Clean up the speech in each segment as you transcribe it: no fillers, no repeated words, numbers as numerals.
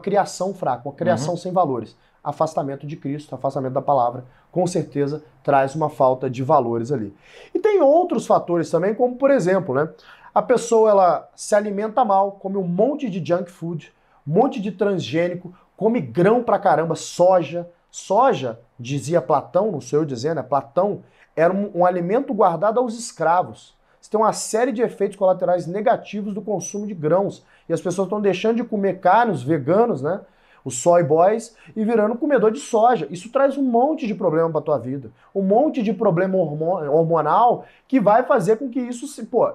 criação fraca, uma criação sem valores. Afastamento de Cristo, afastamento da palavra, com certeza traz uma falta de valores ali. E tem outros fatores também, como por exemplo, né? A pessoa ela se alimenta mal, come um monte de junk food, um monte de transgênico, come grão pra caramba, soja. Soja, dizia Platão, não sou eu dizendo, né? Platão, era um alimento guardado aos escravos. Você tem uma série de efeitos colaterais negativos do consumo de grãos. E as pessoas estão deixando de comer carne, os veganos, né? Os soy boys, e virando comedor de soja. Isso traz um monte de problema para tua vida. Um monte de problema hormonal que vai fazer com que isso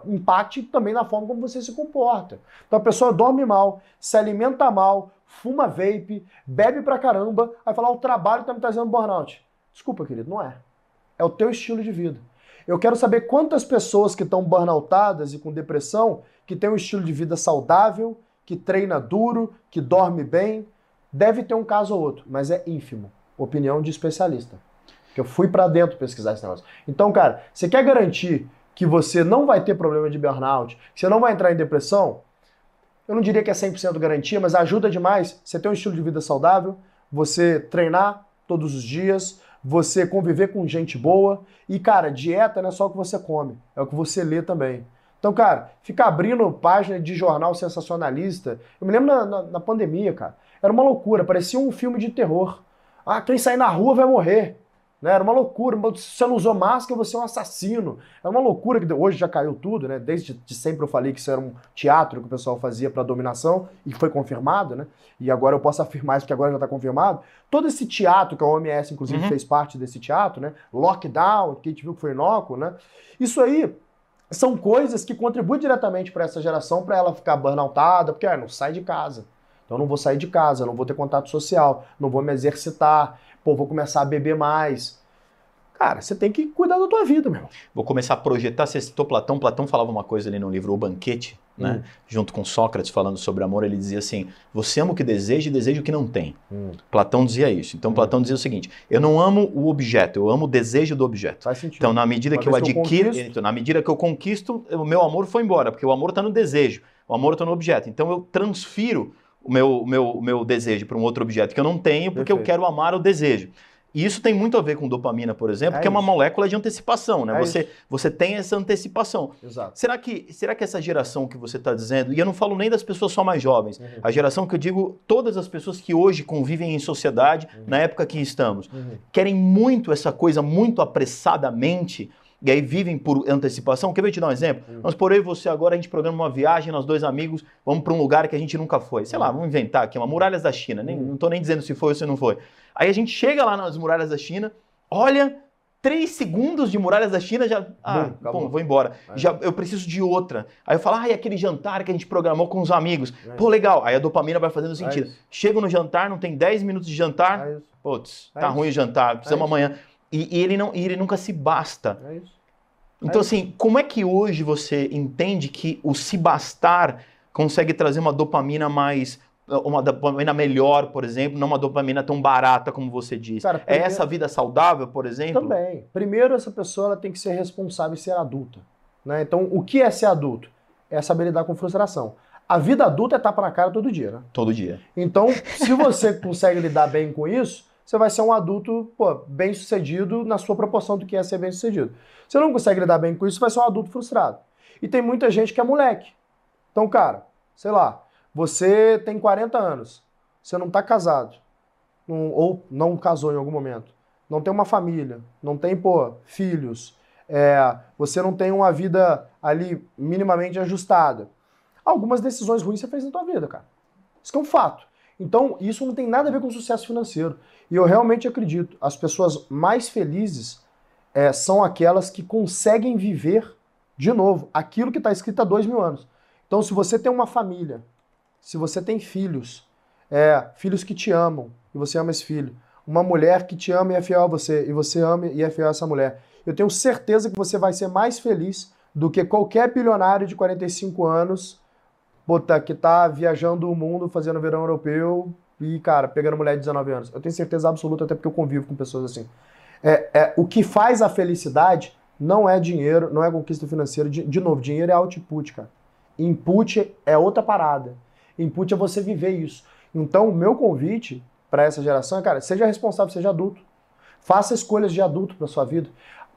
impacte também na forma como você se comporta. Então a pessoa dorme mal, se alimenta mal, fuma vape, bebe pra caramba, aí fala, o trabalho tá me trazendo burnout. Desculpa, querido, não é. É o teu estilo de vida. Eu quero saber quantas pessoas que estão burnoutadas e com depressão, que têm um estilo de vida saudável, que treina duro, que dorme bem. Deve ter um caso ou outro, mas é ínfimo. Opinião de especialista. Que eu fui pra dentro pesquisar esse negócio. Então, cara, você quer garantir que você não vai ter problema de burnout, que você não vai entrar em depressão? Eu não diria que é 100% garantia, mas ajuda demais você ter um estilo de vida saudável, você treinar todos os dias, você conviver com gente boa. E, cara, dieta não é só o que você come, é o que você lê também. Então, cara, ficar abrindo página de jornal sensacionalista. Eu me lembro na pandemia, cara. Era uma loucura, parecia um filme de terror. Ah, quem sair na rua vai morrer. Né? Era uma loucura. Se você não usou máscara, você é um assassino. Era uma loucura que hoje já caiu tudo, né? Desde sempre eu falei que isso era um teatro que o pessoal fazia para dominação e foi confirmado, né? E agora eu posso afirmar isso porque agora já está confirmado. Todo esse teatro, que a OMS inclusive fez parte desse teatro, né? Lockdown, que a gente viu que foi inócuo, né? Isso aí são coisas que contribuem diretamente para essa geração, para ela ficar burnoutada, porque não sai de casa. Então eu não vou sair de casa, não vou ter contato social, não vou me exercitar, vou começar a beber mais. Cara, você tem que cuidar da tua vida, meu irmão. Vou começar a projetar, você citou Platão, Platão falava uma coisa ali no livro O Banquete, né? Junto com Sócrates falando sobre amor, ele dizia assim, você ama o que deseja e deseja o que não tem. Platão dizia isso. Então Platão dizia o seguinte, eu não amo o objeto, eu amo o desejo do objeto. Faz sentido. Então na medida que eu adquiro, então, na medida que eu conquisto, o meu amor foi embora, porque o amor está no desejo, o amor está no objeto. Então eu transfiro o meu desejo para um outro objeto que eu não tenho, porque eu quero amar o desejo. E isso tem muito a ver com dopamina, por exemplo, que é uma molécula de antecipação, né? Você tem essa antecipação. Exato. Será que essa geração que você está dizendo, e eu não falo nem das pessoas só mais jovens, a geração que eu digo, todas as pessoas que hoje convivem em sociedade, na época que estamos, querem muito essa coisa muito apressadamente, e aí vivem por antecipação. Quer ver te dar um exemplo? Vamos por aí você agora, a gente programa uma viagem, nós dois amigos, vamos para um lugar que a gente nunca foi. Sei lá, vamos inventar aqui, uma Muralhas da China. Não estou nem dizendo se foi ou se não foi. Aí a gente chega lá nas Muralhas da China, olha, 3 segundos de Muralhas da China, já... Bom, vou embora. Eu preciso de outra. Aí eu falo, e aquele jantar que a gente programou com os amigos. Pô, legal. Aí a dopamina vai fazendo sentido. Chego no jantar, não tem 10 minutos de jantar. Putz, tá ruim o jantar, precisamos amanhã. E ele nunca se basta. Então, assim, como é que hoje você entende que o se bastar consegue trazer uma dopamina uma dopamina melhor, por exemplo, não uma dopamina tão barata como você disse? Cara, primeiro, é essa vida saudável, por exemplo? Também. Primeiro, essa pessoa ela tem que ser responsável e ser adulta. Né? Então, o que é ser adulto? É saber lidar com frustração. A vida adulta é tapa na cara todo dia, né? Todo dia. Então, se você consegue lidar bem com isso, você vai ser um adulto bem-sucedido na sua proporção do que é ser bem-sucedido. Se você não consegue lidar bem com isso, você vai ser um adulto frustrado. E tem muita gente que é moleque. Então, cara, sei lá, você tem 40 anos, você não está casado, ou não casou em algum momento, não tem uma família, não tem, filhos, você não tem uma vida ali minimamente ajustada. Algumas decisões ruins você fez na tua vida, cara. Isso é um fato. Então, isso não tem nada a ver com sucesso financeiro. E eu realmente acredito, as pessoas mais felizes são aquelas que conseguem viver, de novo, aquilo que está escrito há 2000 anos. Então, se você tem uma família, se você tem filhos, filhos que te amam, e você ama esse filho, uma mulher que te ama e é fiel a você, e você ama e é fiel a essa mulher, eu tenho certeza que você vai ser mais feliz do que qualquer bilionário de 45 anos que tá viajando o mundo, fazendo verão europeu e, cara, pegando mulher de 19 anos. Eu tenho certeza absoluta, até porque eu convivo com pessoas assim. O que faz a felicidade não é dinheiro, não é conquista financeira. De novo, dinheiro é output, cara. Input é outra parada. Input é você viver isso. Então, o meu convite para essa geração é, cara, seja responsável, seja adulto. Faça escolhas de adulto para sua vida.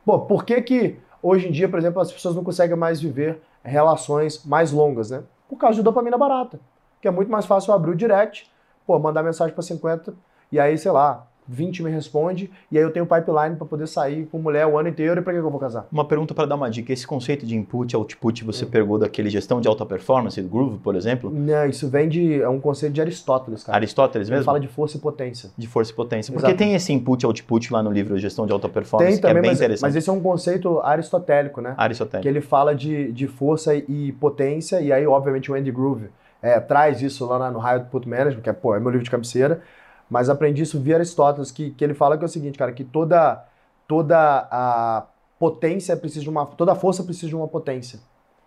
Pô, por que hoje em dia, por exemplo, as pessoas não conseguem mais viver relações mais longas, né? Por causa de dopamina barata. Que é muito mais fácil eu abrir o direct, pô, mandar mensagem para 50, e aí, sei lá, 20 me responde, e aí eu tenho pipeline para poder sair com mulher o ano inteiro, e para que eu vou casar? Uma pergunta para dar uma dica, esse conceito de input, output, você pegou daquele gestão de alta performance, do Groove, por exemplo? Não, isso vem é um conceito de Aristóteles, cara. Aristóteles mesmo? Ele fala de força e potência. De força e potência. Porque Exato. tem esse input, output lá no livro Gestão de Alta Performance, Tem também, que é bem interessante. Mas esse é um conceito aristotélico, né? Aristóteles. Que ele fala de força e potência, e aí, obviamente, o Andy Groove traz isso lá no High Output Management, que é meu livro de cabeceira, mas aprendi isso via Aristóteles, que ele fala que é o seguinte, cara, que toda a potência precisa de uma... Toda força precisa de uma potência,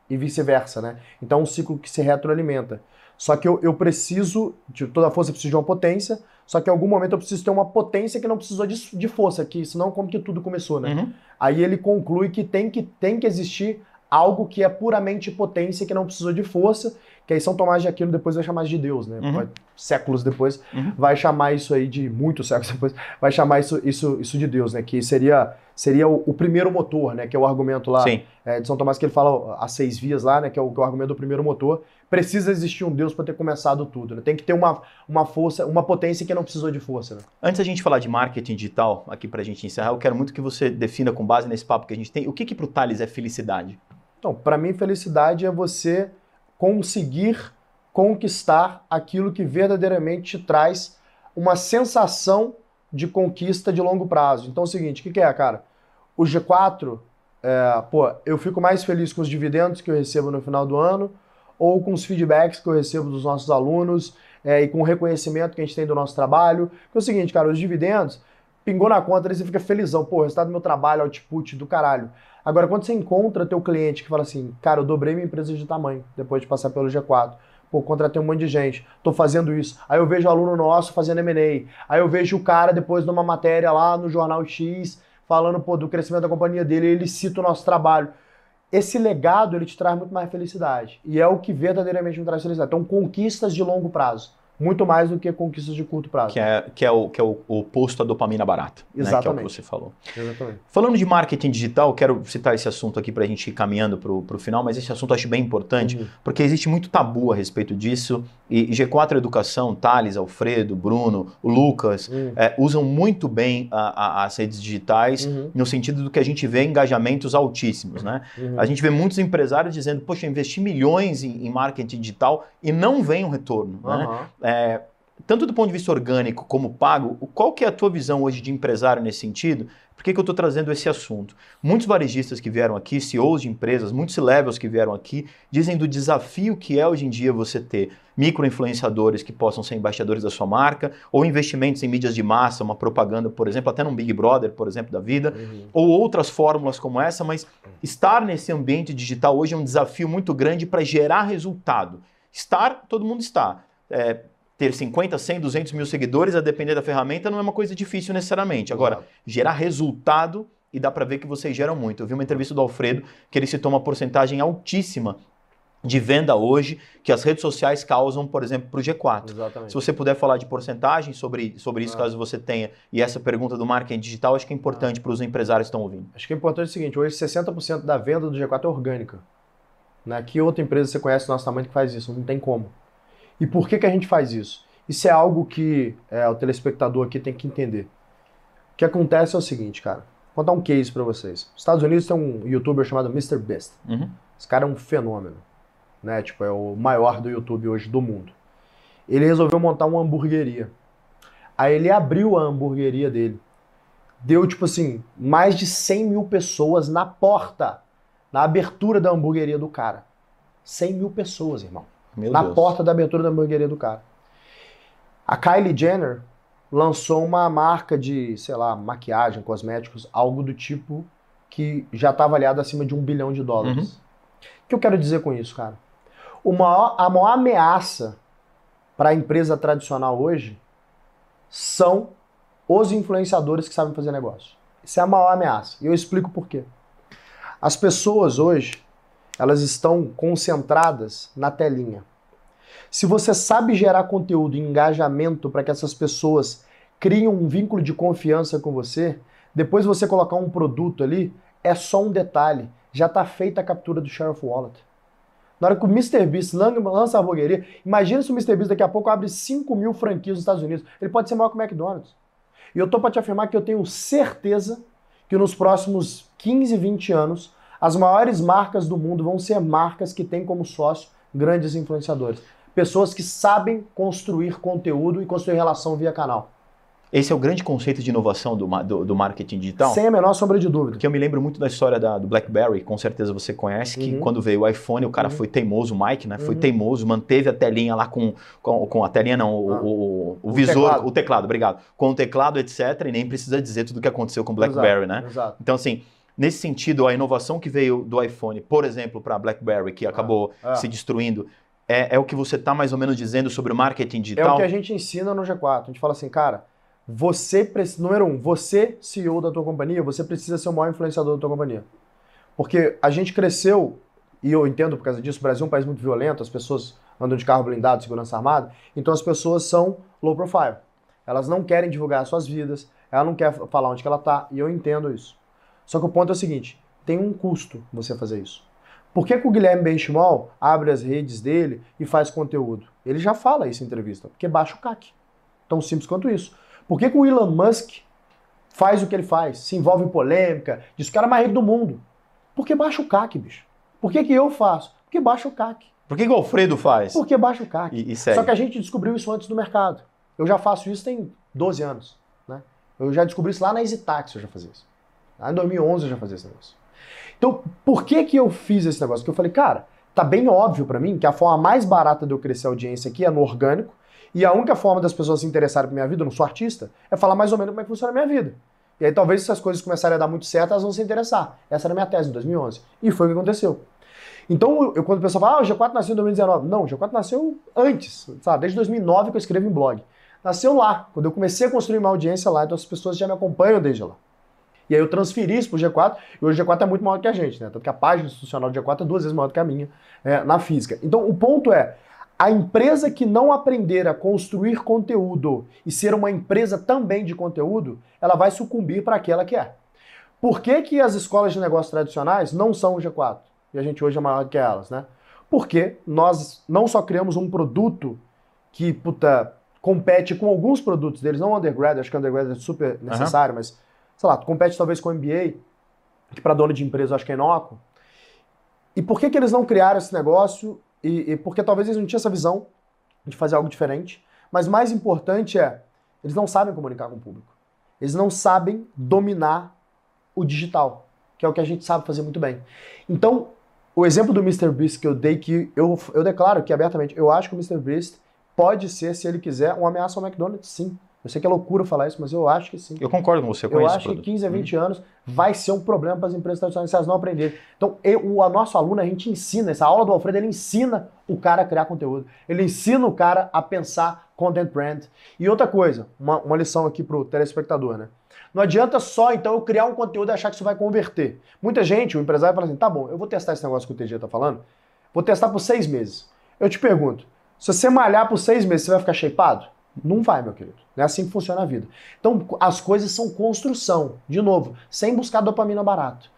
e vice-versa, né? Então é um ciclo que se retroalimenta. Só que eu preciso, toda força precisa de uma potência, só que em algum momento eu preciso ter uma potência que não precisou de força, que senão como que tudo começou, né? Uhum. Aí ele conclui que tem que existir algo que é puramente potência, que não precisou de força, que aí São Tomás de Aquino depois vai chamar de Deus, né? Séculos depois, vai chamar isso aí de, muitos séculos depois, vai chamar isso de Deus, né? Que seria o primeiro motor, né? Que é o argumento lá de São Tomás, que ele fala as 6 vias lá, né? Que é o argumento do primeiro motor. Precisa existir um Deus para ter começado tudo, né? Tem que ter uma força, uma potência que não precisou de força, né? Antes da gente falar de marketing digital, aqui pra gente encerrar, eu quero muito que você defina com base nesse papo que a gente tem, o que pro Thales é felicidade? Então, para mim, felicidade é você conseguir conquistar aquilo que verdadeiramente te traz uma sensação de conquista de longo prazo. Então é o seguinte, o que é, cara? O G4, eu fico mais feliz com os dividendos que eu recebo no final do ano ou com os feedbacks que eu recebo dos nossos alunos e com o reconhecimento que a gente tem do nosso trabalho. Porque é o seguinte, cara, os dividendos, pingou na conta, aí você fica felizão. Pô, o resultado do meu trabalho, output do caralho. Agora, quando você encontra teu cliente que fala assim, cara, eu dobrei minha empresa de tamanho depois de passar pelo G4. Pô, contratei um monte de gente, tô fazendo isso. Aí eu vejo o aluno nosso fazendo M&A. Aí eu vejo o cara depois numa matéria lá no Jornal X, falando, pô, do crescimento da companhia dele, ele cita o nosso trabalho. Esse legado, ele te traz muito mais felicidade. E é o que verdadeiramente me traz felicidade. Então, conquistas de longo prazo. Muito mais do que conquistas de curto prazo. Que é o oposto à dopamina barata. Exatamente. Né? Que é o que você falou. Exatamente. Falando de marketing digital, quero citar esse assunto aqui para a gente ir caminhando para o final, mas esse assunto eu acho bem importante, porque existe muito tabu a respeito disso. E G4 Educação, Thales, Alfredo, Bruno, o Lucas, usam muito bem as redes digitais, no sentido do que a gente vê engajamentos altíssimos. Né? A gente vê muitos empresários dizendo, poxa, eu investi milhões em marketing digital e não vem um retorno. Né? Tanto do ponto de vista orgânico como pago, qual que é a tua visão hoje de empresário nesse sentido? Por que eu estou trazendo esse assunto? Muitos varejistas que vieram aqui, CEOs de empresas, muitos C-levels que vieram aqui, dizem do desafio que é hoje em dia você ter micro-influenciadores que possam ser embaixadores da sua marca, ou investimentos em mídias de massa, uma propaganda, por exemplo, até num Big Brother, por exemplo, da vida, ou outras fórmulas como essa, mas estar nesse ambiente digital hoje é um desafio muito grande para gerar resultado. Todo mundo está. Ter 50, 100, 200 mil seguidores, a depender da ferramenta, não é uma coisa difícil necessariamente. Agora, gerar resultado, e dá para ver que vocês geram muito. Eu vi uma entrevista do Alfredo, que ele citou uma porcentagem altíssima de venda hoje, que as redes sociais causam, por exemplo, para o G4. Exatamente. Se você puder falar de porcentagem sobre isso, caso você tenha, e essa pergunta do marketing digital, acho que é importante para os empresários que estão ouvindo. Acho que é importante o seguinte, hoje 60% da venda do G4 é orgânica. Né? Que outra empresa você conhece do nosso tamanho que faz isso? Não tem como. E por que a gente faz isso? Isso é algo que o telespectador aqui tem que entender. O que acontece é o seguinte, cara. Vou contar um case pra vocês. Nos Estados Unidos tem um youtuber chamado MrBeast. Esse cara é um fenômeno. Né? Tipo, é o maior do YouTube hoje do mundo. Ele resolveu montar uma hamburgueria. Aí ele abriu a hamburgueria dele. Deu, tipo assim, mais de 100 mil pessoas na porta, na abertura da hamburgueria do cara. 100 mil pessoas, irmão. Na porta da abertura da hamburgueria do cara. A Kylie Jenner lançou uma marca de, sei lá, maquiagem, cosméticos, algo do tipo que já está avaliado acima de $1 bilhão. O que eu quero dizer com isso, cara? A maior ameaça para a empresa tradicional hoje são os influenciadores que sabem fazer negócio. Isso é a maior ameaça. E eu explico por quê. As pessoas hoje, elas estão concentradas na telinha. Se você sabe gerar conteúdo e engajamento para que essas pessoas criem um vínculo de confiança com você, depois você colocar um produto ali, é só um detalhe. Já está feita a captura do share of wallet. Na hora que o MrBeast lança a hamburgueria, imagina se o MrBeast daqui a pouco abre 5.000 franquias nos Estados Unidos. Ele pode ser maior que o McDonald's. E eu tô para te afirmar que eu tenho certeza que nos próximos 15, 20 anos, as maiores marcas do mundo vão ser marcas que têm como sócio grandes influenciadores. Pessoas que sabem construir conteúdo e construir relação via canal. Esse é o grande conceito de inovação do marketing digital? Sem a menor sombra de dúvida. Porque eu me lembro muito da história do BlackBerry, com certeza você conhece, que quando veio o iPhone, o cara foi teimoso, o Mike, né? Foi teimoso, manteve a telinha lá com a telinha não, o visor, o teclado, obrigado. Com o teclado, etc. E nem precisa dizer tudo o que aconteceu com o BlackBerry, né? Exato. Então, assim, nesse sentido, a inovação que veio do iPhone, por exemplo, para a BlackBerry, que acabou se destruindo, é o que você está mais ou menos dizendo sobre o marketing digital? É o que a gente ensina no G4. A gente fala assim, cara, número 1, você, CEO da tua companhia, você precisa ser o maior influenciador da tua companhia. Porque a gente cresceu, e eu entendo por causa disso, o Brasil é um país muito violento, as pessoas andam de carro blindado, segurança armada, então as pessoas são low profile. Elas não querem divulgar as suas vidas, ela não quer falar onde que ela está, e eu entendo isso. Só que o ponto é o seguinte, tem um custo você fazer isso. Por que o Guilherme Benchimol abre as redes dele e faz conteúdo? Ele já fala isso em entrevista, porque baixa o CAC. Tão simples quanto isso. Por que o Elon Musk faz o que ele faz? Se envolve em polêmica, diz que o cara é mais rico do mundo. Porque baixa o CAC, bicho. Por que eu faço? Porque baixa o CAC. Por que o Alfredo faz? Porque baixa o CAC. E segue. Só que a gente descobriu isso antes do mercado. Eu já faço isso tem 12 anos. Né? Eu já descobri isso lá na EasyTax, eu já fazia isso. Lá em 2011 eu já fazia esse negócio. Então, por que eu fiz esse negócio? Porque eu falei, cara, tá bem óbvio pra mim que a forma mais barata de eu crescer a audiência aqui é no orgânico, e a única forma das pessoas se interessarem por minha vida, eu não sou artista, é falar mais ou menos como é que funciona a minha vida. E aí talvez se as coisas começarem a dar muito certo, elas vão se interessar. Essa era a minha tese em 2011. E foi o que aconteceu. Então, quando o pessoal fala, o G4 nasceu em 2019. Não, o G4 nasceu antes, sabe? Desde 2009 que eu escrevo em blog. Nasceu lá, quando eu comecei a construir uma audiência lá, então as pessoas já me acompanham desde lá. E aí eu transferi isso pro G4, e hoje o G4 é muito maior que a gente, né? Tanto que a página institucional do G4 é 2 vezes maior do que a minha na física. Então, o ponto é, a empresa que não aprender a construir conteúdo e ser uma empresa também de conteúdo, ela vai sucumbir para aquela que é. Por que as escolas de negócios tradicionais não são o G4? E a gente hoje é maior que elas, né? Porque nós não só criamos um produto que, compete com alguns produtos deles, não undergrad, acho que undergrad é super necessário, mas, sei lá, compete talvez com o MBA, que para dono de empresa eu acho que é inócuo. E por que eles não criaram esse negócio? E porque talvez eles não tinham essa visão de fazer algo diferente, mas mais importante eles não sabem comunicar com o público. Eles não sabem dominar o digital, que é o que a gente sabe fazer muito bem. Então, o exemplo do MrBeast que eu dei, que eu declaro que abertamente, eu acho que o MrBeast pode ser, se ele quiser, uma ameaça ao McDonald's, sim. Eu sei que é loucura falar isso, mas eu acho que sim. Eu concordo com você, eu acho que 15 a 20 anos vai ser um problema para as empresas tradicionais se elas não aprenderem. Então, o nosso aluno, a gente ensina, essa aula do Alfredo, ele ensina o cara a criar conteúdo. Ele ensina o cara a pensar content brand. E outra coisa, uma lição aqui pro telespectador, né? Não adianta só, então, eu criar um conteúdo e achar que isso vai converter. Muita gente, o empresário fala assim, tá bom, eu vou testar esse negócio que o TG tá falando, vou testar por 6 meses. Eu te pergunto, se você malhar por 6 meses, você vai ficar shapeado? Não vai, meu querido. Não é assim que funciona a vida. Então, as coisas são construção. De novo, sem buscar dopamina barato.